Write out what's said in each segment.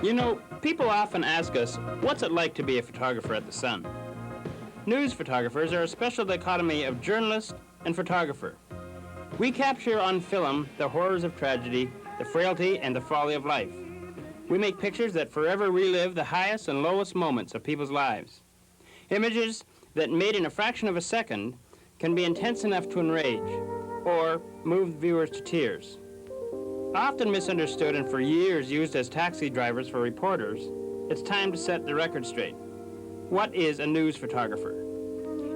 You know, people often ask us, what's it like to be a photographer at the Sun? News photographers are a special dichotomy of journalist and photographer. We capture on film the horrors of tragedy, the frailty and the folly of life. We make pictures that forever relive the highest and lowest moments of people's lives. Images that, made in a fraction of a second, can be intense enough to enrage or move viewers to tears. Often misunderstood and for years used as taxi drivers for reporters, it's time to set the record straight. What is a news photographer?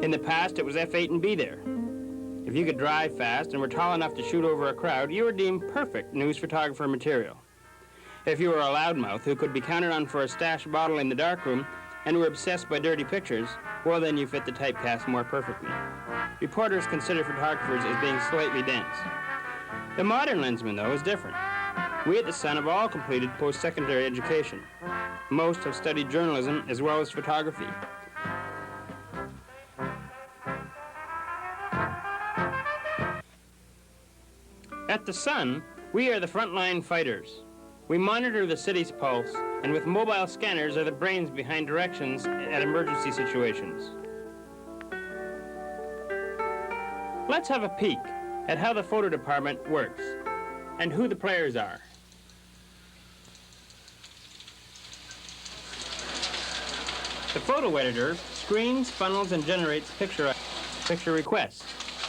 In the past, it was F8 and be there. If you could drive fast and were tall enough to shoot over a crowd, you were deemed perfect news photographer material. If you were a loudmouth who could be counted on for a stashed bottle in the darkroom and were obsessed by dirty pictures, well, then you fit the typecast more perfectly. Reporters consider photographers as being slightly dense. The modern lensman, though, is different. We at the Sun have all completed post-secondary education. Most have studied journalism as well as photography. At the Sun, we are the frontline fighters. We monitor the city's pulse, and with mobile scanners are the brains behind directions at emergency situations. Let's have a peek at how the photo department works and who the players are. The photo editor screens, funnels, and generates picture requests.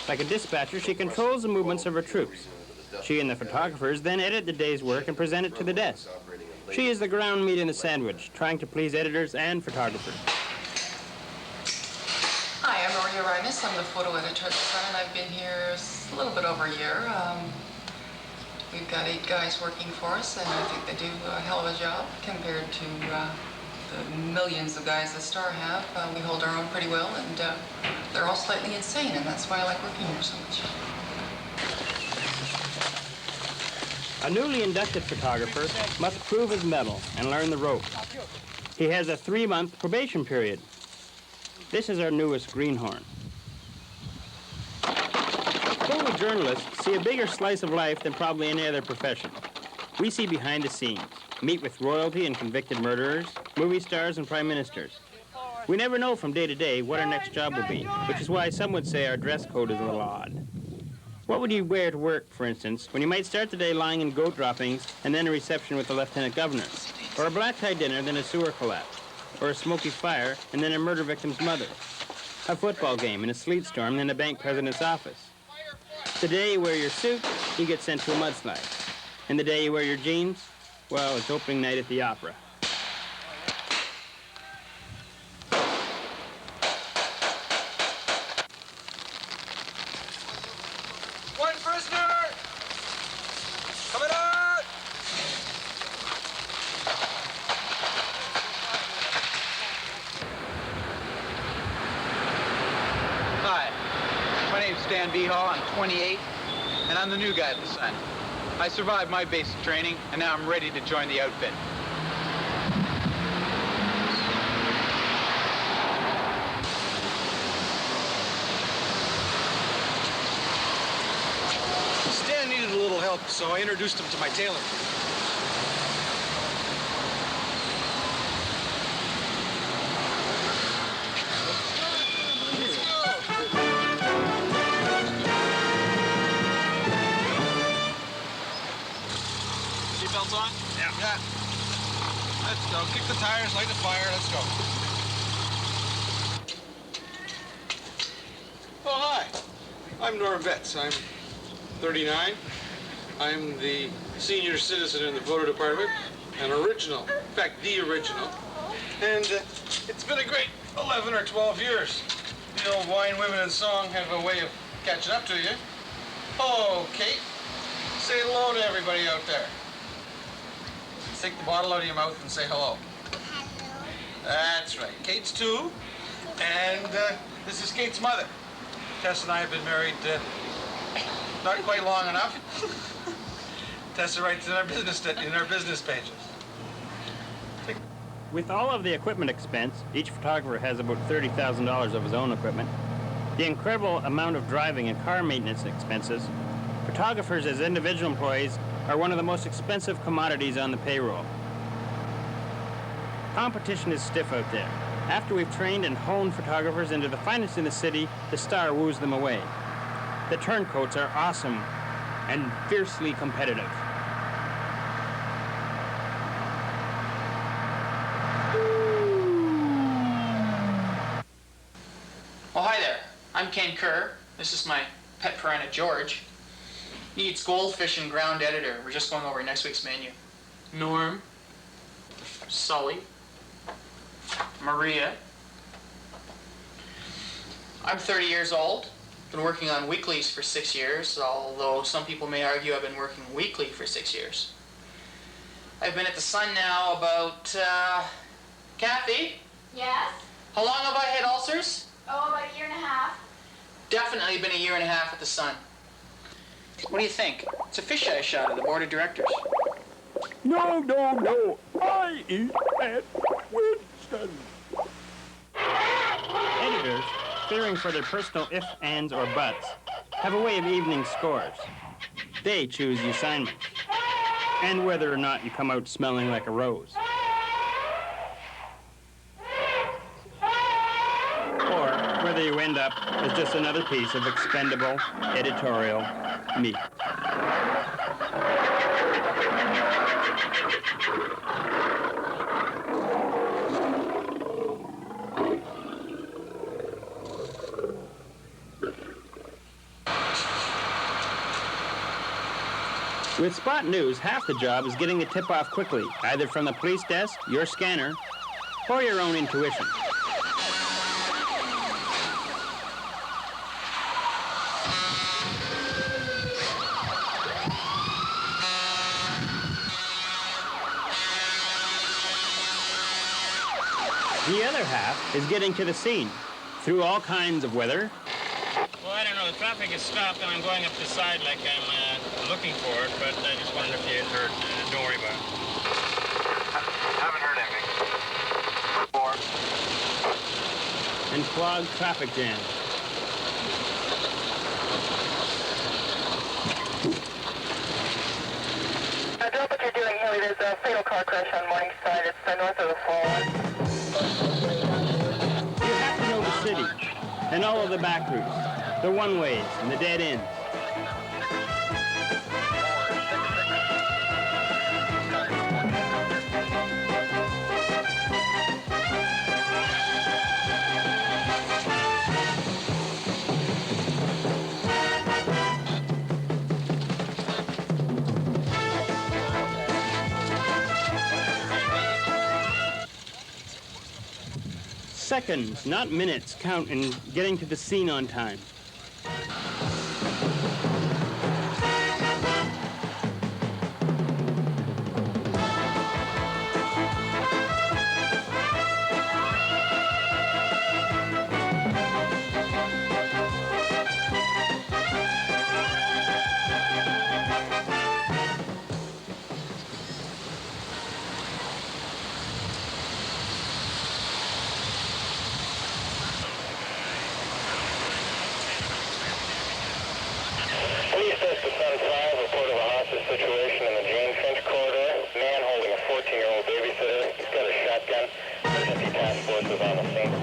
Like a dispatcher, she controls the movements of her troops. She and the photographers then edit the day's work and present it to the desk. She is the ground meat in the sandwich, trying to please editors and photographers. Hi, I'm Maria Reines. I'm the photo editor at the Sun, and I've been here a little bit over a year. We've got 8 guys working for us, and I think they do a hell of a job compared to the millions of guys the Star have. We hold our own pretty well, and they're all slightly insane, and that's why I like working here so much. A newly inducted photographer must prove his mettle and learn the ropes. He has a 3-month probation period. This is our newest greenhorn. Photojournalists see a bigger slice of life than probably any other profession. We see behind the scenes, meet with royalty and convicted murderers, movie stars and prime ministers. We never know from day to day what our next job will be, which is why some would say our dress code is a little odd. What would you wear to work, for instance, when you might start the day lying in goat droppings and then a reception with the lieutenant governor, or a black-tie dinner, then a sewer collapse, or a smoky fire, and then a murder victim's mother, a football game in a sleet storm, then a bank president's office. The day you wear your suit, you get sent to a mudslide. And the day you wear your jeans, well, it's opening night at the opera. One prisoner! Coming out! Hi, my name's Stan Behall. I'm 28, and I'm the new guy at the Sun. I survived my basic training, and now I'm ready to join the outfit. Stan needed a little help, so I introduced him to my tailor. Seatbelts on? Yeah. Let's go. Kick the tires, light the fire, let's go. Oh, hi. I'm Norm Betts. I'm 39. I'm the senior citizen in the photo department, an original, in fact, the original. And it's been a great 11 or 12 years. The old wine, women, and song have a way of catching up to you. Oh, Kate, say hello to everybody out there. Take the bottle out of your mouth and say hello. Hello. That's That's right. Kate's 2, and this is Kate's mother. Tess and I have been married not quite long enough. Tessa writes in our business pages. With all of the equipment expense, each photographer has about $30,000 of his own equipment, the incredible amount of driving and car maintenance expenses, photographers as individual employees are one of the most expensive commodities on the payroll. Competition is stiff out there. After we've trained and honed photographers into the finest in the city, the star woos them away. The turncoats are awesome and fiercely competitive. Well, hi there. I'm Ken Kerr. This is my pet piranha, George. He eats goldfish and ground editor. We're just going over next week's menu. Norm, Sully, Maria. I'm 30 years old. Been working on weeklies for 6 years, although some people may argue I've been working weekly for 6 years. I've been at the Sun now about, Kathy? Yes? How long have I had ulcers? Oh, about a year and a half. Definitely been a year and a half at the Sun. What do you think? It's a fisheye shot of the board of directors. No, no, no. I eat at Winston. Editors, fearing for their personal ifs, ands, or buts, have a way of evening scores. They choose the assignment, and whether or not you come out smelling like a rose. Or whether you end up as just another piece of expendable editorial meat. With Spot News, half the job is getting the tip-off quickly, either from the police desk, your scanner, or your own intuition. The other half is getting to the scene, through all kinds of weather. Well, I don't know. The traffic is stopped, and I'm going up the side like I'm looking for it, but I just wondered if you had heard. Don't worry about it. Haven't heard anything. And clogged traffic jams. Drop what you're doing, Haley. There's a fatal car crash on Morningside. It's north of the fall. You have to know the city, and all of the back routes, the one-ways, and the dead ends. Seconds, not minutes, count in getting to the scene on time. Police desk to Sun 5, report of a hostage situation in the Jane Finch corridor. Man holding a 14-year-old babysitter. He's got a shotgun. Emergency task force is on the scene.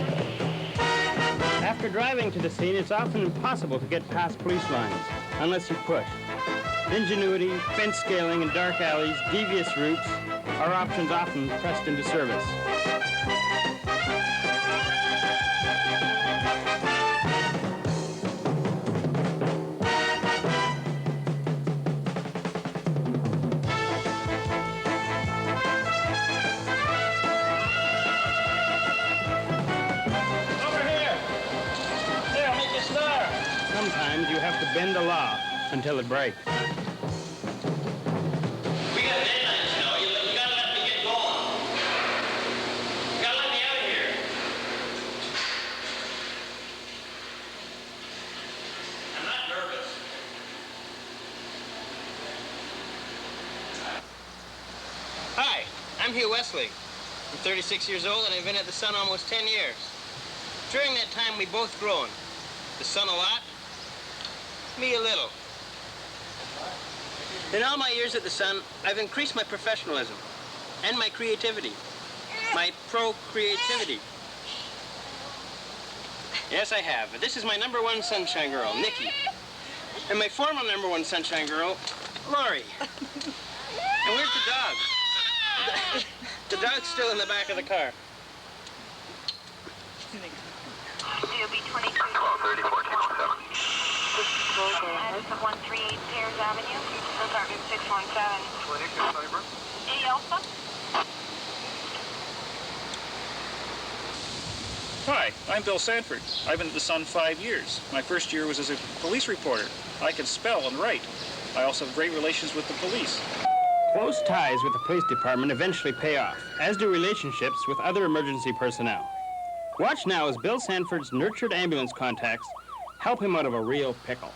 After driving to the scene, it's often impossible to get past police lines, unless you push. Ingenuity, fence scaling, and dark alleys, devious routes are options often pressed into service. Sometimes you have to bend the law until it breaks. We got deadlines, you know. You gotta let me get going. You gotta let me out of here. Hugh Wesley. I'm 36 years old, and I've been at the Sun almost 10 years. During that time, we both grown. The Sun a lot, me a little. In all my years at the Sun, I've increased my professionalism and my creativity, my pro-creativity. Yes, I have. This is my #1 sunshine girl, Nikki. And my former #1 sunshine girl, Lori. And where's the dog? The dog's still in the back of the car. DOB 22. 1234, That's the 138 Pears Avenue. The target 617. A Alpha. Hi, I'm Bill Sanford. I've been at the Sun 5 years. My first year was as a police reporter. I can spell and write. I also have great relations with the police. Close ties with the police department eventually pay off, as do relationships with other emergency personnel. Watch now as Bill Sanford's nurtured ambulance contacts help him out of a real pickle.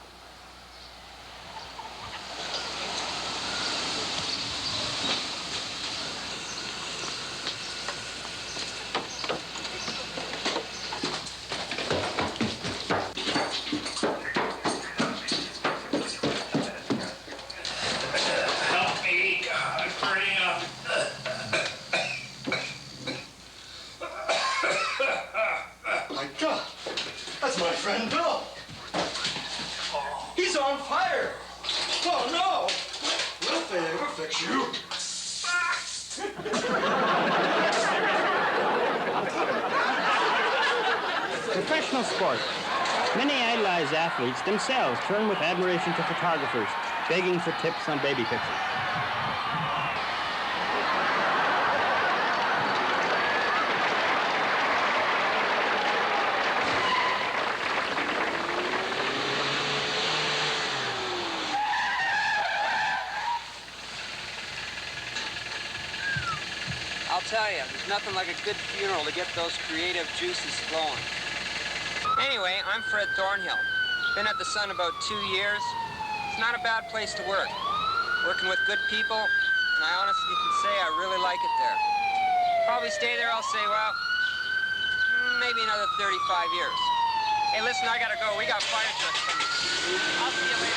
Professional sport. Many idolized athletes themselves turn with admiration to photographers, begging for tips on baby pictures. I'll tell you, there's nothing like a good funeral to get those creative juices flowing. Anyway, I'm Fred Thornhill. Been at the Sun about 2 years. It's not a bad place to work. Working with good people, and I honestly can say I really like it there. Probably stay there, I'll say, well, maybe another 35 years. Hey, listen, I gotta go. We got fire trucks coming. I'll see you later.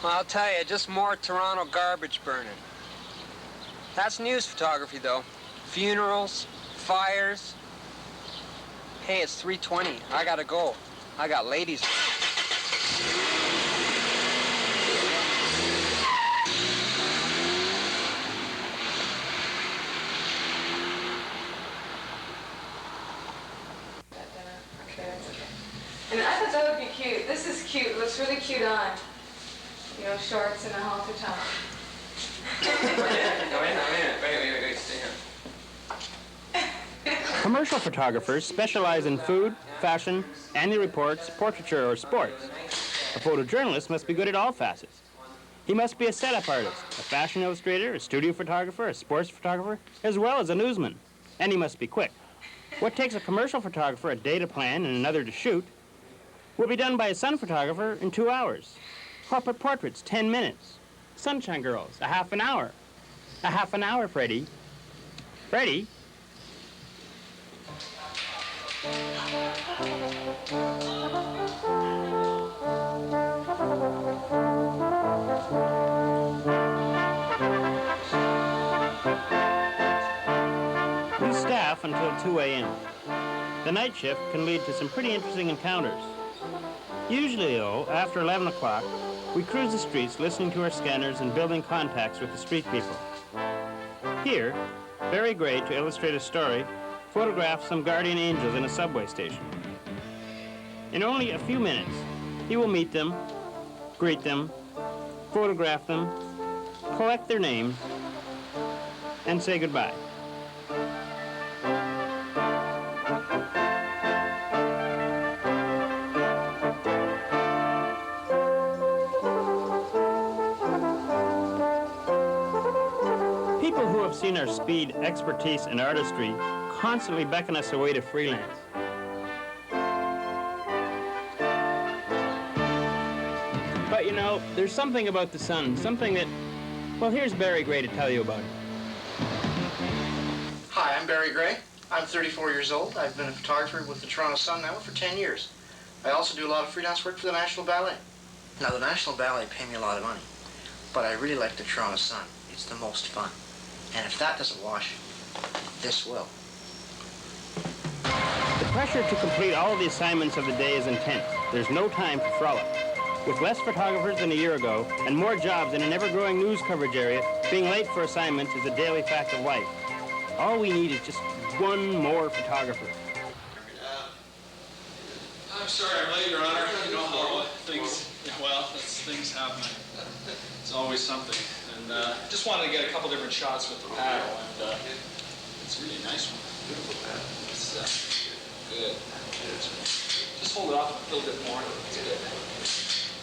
Well, I'll tell you, just more Toronto garbage burning. That's news photography, though. Funerals, fires. Hey, it's 3:20. I gotta go. I got ladies. And I thought that would be cute. This is cute. It looks really cute on. You know, shorts and a halter top. Wait, stay here. Commercial photographers specialize in food, fashion, annual reports, portraiture, or sports. A photojournalist must be good at all facets. He must be a setup artist, a fashion illustrator, a studio photographer, a sports photographer, as well as a newsman. And he must be quick. What takes a commercial photographer a day to plan and another to shoot will be done by a Sun photographer in 2 hours. Corporate portraits, 10 minutes. Sunshine girls, a half an hour. A half an hour, Freddie. Freddie? We staff until 2 a.m. The night shift can lead to some pretty interesting encounters. Usually, though, after 11 o'clock, we cruise the streets listening to our scanners and building contacts with the street people. Here, Barry Gray, to illustrate a story, photographed some guardian angels in a subway station. In only a few minutes, he will meet them, greet them, photograph them, collect their names, and say goodbye. People who have seen our speed, expertise, and artistry constantly beckon us away to freelance. there's something about the sun, something that, well, here's Barry Gray to tell you about it. Hi, I'm Barry Gray. I'm 34 years old. I've been a photographer with the Toronto Sun now for 10 years. I also do a lot of freelance work for the National Ballet. Now, the National Ballet pay me a lot of money, but I really like the Toronto Sun. It's the most fun. And if that doesn't wash, this will. The pressure to complete all of the assignments of the day is intense. There's no time for frolic. With less photographers than a year ago and more jobs in an ever-growing news coverage area, being late for assignments is a daily fact of life. All we need is just one more photographer. I'm sorry I'm late, Your Honor. You know how things happen. It's always something. And just wanted to get a couple different shots with the paddle, and it's a really nice one. Beautiful paddle. It's good. Just hold it off a little bit more. It's good.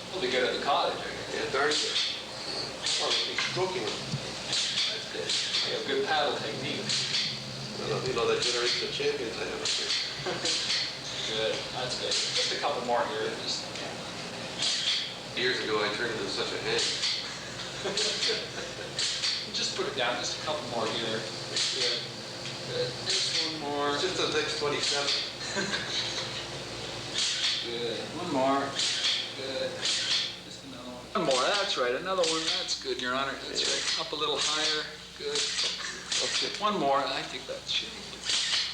We'll be good at the cottage. Yeah, darn good. Oh, be stroking them. That's good. You have good paddle technique. Well, you know the generation of champions I have up here. Good. That's good. Just a couple more here. Years ago, I turned into such a head. Just put it down. Just a couple more here. Good. Good. Just one more. It's just the next 27. Good. One more. Good. Just another one. One more. That's right. Another one. That's good, Your Honor. That's right. Up a little higher. Good. Okay. One more. I think that should be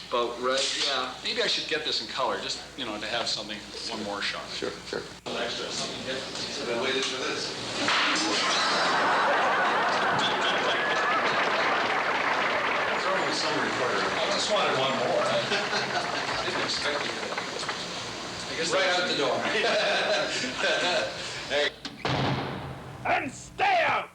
about right. Yeah. Maybe I should get this in color, just, you know, to have something, one more shot. Sure, sure. A little extra, something different. I've been waiting for this. It's only some recorder. I just wanted one more. I didn't expect you to. I guess right out the door. Hey. And stay out!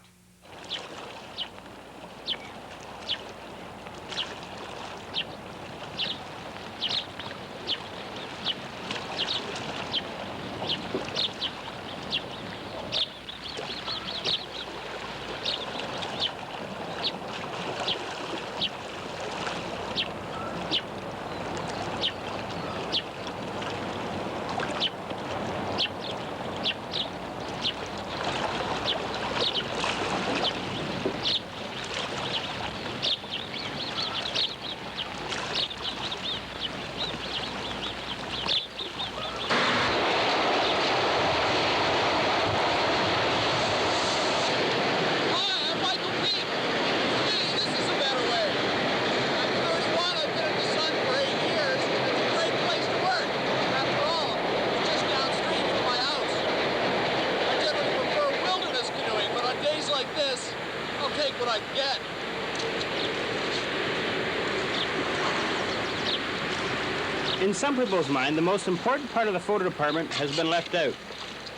In some people's mind, the most important part of the photo department has been left out,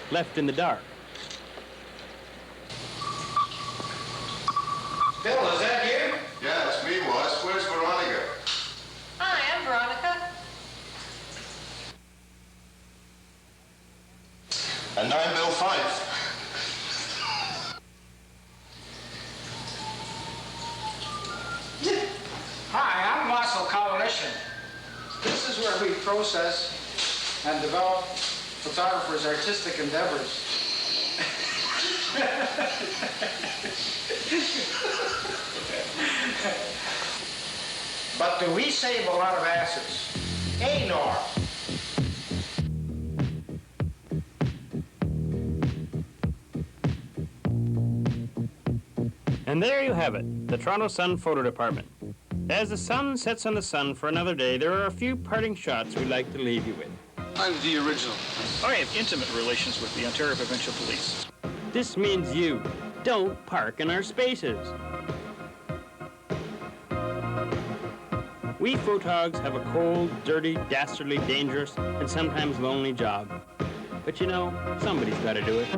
left in the dark. Bill, is that you? Yeah, it's me, Was. Where's Veronica? Hi, I'm Veronica. And 9 Bill 5. Hi, I'm Wassel Coalition. This is where we process and develop photographers' artistic endeavors. But do we save a lot of asses? Hey, Nor. And there you have it, the Toronto Sun photo department. As the sun sets on the sun for another day, there are a few parting shots we'd like to leave you with. I'm the original. I have intimate relations with the Ontario Provincial Police. This means you don't park in our spaces. We photogs have a cold, dirty, dastardly, dangerous, and sometimes lonely job. But you know, somebody's got to do it.